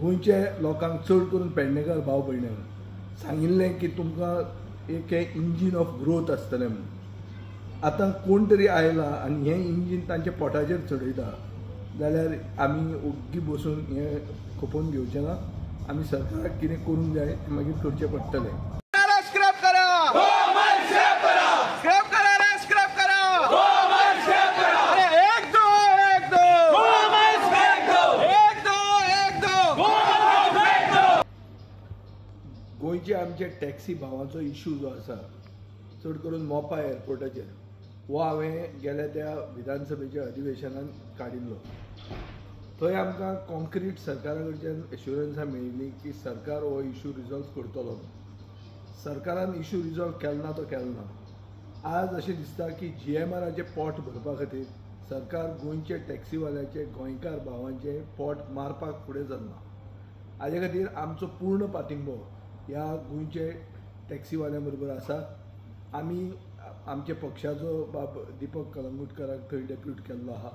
गोंयचे लोकांक चड करून पेडणेकार भाव भयण्यांक सांगिल्लें की तुमकां एक इंजीन ऑफ ग्रोथ आसतलें म्हणून। आतां कोण तरी आयला आनी हें इंजीन तांच्या पोटाचेर चडयता जाल्यार आमी ओग्गी बसून हें खपोवन घेवचें ना। आमी सरकाराक कितें करूंक जाय तें मागीर करचें पडटलें। गोंयचे आमचे टॅक्सी भावांचो इशू जो आसा चड करून मोपा एअरपोर्टाचेर हो हांवें गेल्या त्या विधानसभेच्या अधिवेशनान काडिल्लो। थंय आमकां कॉन्क्रीट सरकारा कडच्यान एश्युरन्सां मेळिल्लीं की सरकार हो इशू रिजॉल्व करतलो। सरकारान इशू रिजॉल्व केलो ना तो केलो ना। आज अशें दिसता की GMRचे पोट भरपा खातीर सरकार गोंयचे टॅक्सीवाल्याचे गोंयकार भावांचे पोट मारपाक फुडें सरना। हाजे खातीर आमचो पूर्ण पाठिंबो ह्या गोंयचे टॅक्सीवाल्यां बरोबर आसा। आमी आमच्या पक्षाचो बाब दीपक कलंगूटकाराक थंय डेप्यूट केल्लो आहा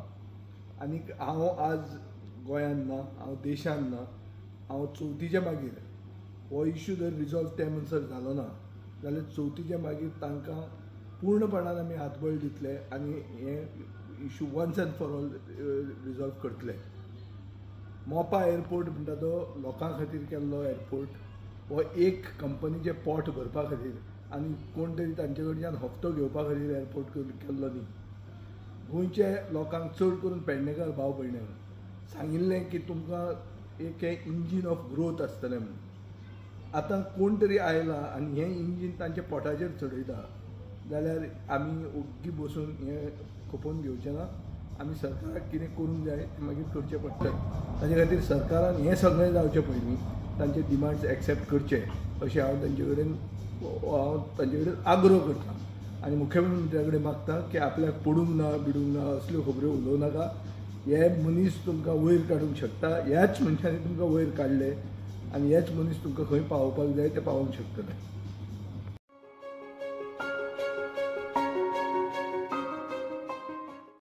आनी हांव आज गोंयांत ना, हांव देशांत ना। हांव चवथीच्या मागीर हो इशू जर रिजॉल्व त्या म्हणसर जालो ना जाल्यार चवथीच्या मागीर तांकां पूर्णपणान आमी हातबळ दितले आनी हे issue once and for all resolve करतले। मोपा एअरपोर्ट म्हणटा तो लोकां खातीर केल्लो एअरपोर्ट हो एक कंपनीचे पोट भरपा खातीर आनी कोण तरी तांचे कडच्यान हप्तो घेवपा खातीर एअरपोर्ट केल्लो न्ही। गोंयचे लोकांक चड करून पेडणेकार भाव भयण्यांक सांगिल्लें की तुमकां एक इंजीन ऑफ ग्रोथ आसतलें म्हणून। आतां कोण तरी आयला आनी हें इंजीन तांच्या पोटाचेर चडयता जाल्यार आमी ओग्गी बसून हें खपोवन घेवचें ना। आमी सरकाराक कितें करूंक जाय तें मागीर करचें पडटलें। ताचे खातीर सरकारान हें सगळें जावचे पयलीं तांचे डिमांड्स एक्सेप्ट करचे अशें हांव तांचे कडेन आग्रो करतां आनी मुख्यमंत्र्या कडेन मागतां की आपल्याक पडूंक ना बिडूंक ना असल्यो खबऱ्यो उलोवं नाका। हे मनीस तुमकां वयर काडूंक शकता, ह्याच मनशांनी तुमकां वयर काडले आनी हेच मनीस तुमकां खंय पावोवपाक जाय ते पावोवंक शकतले।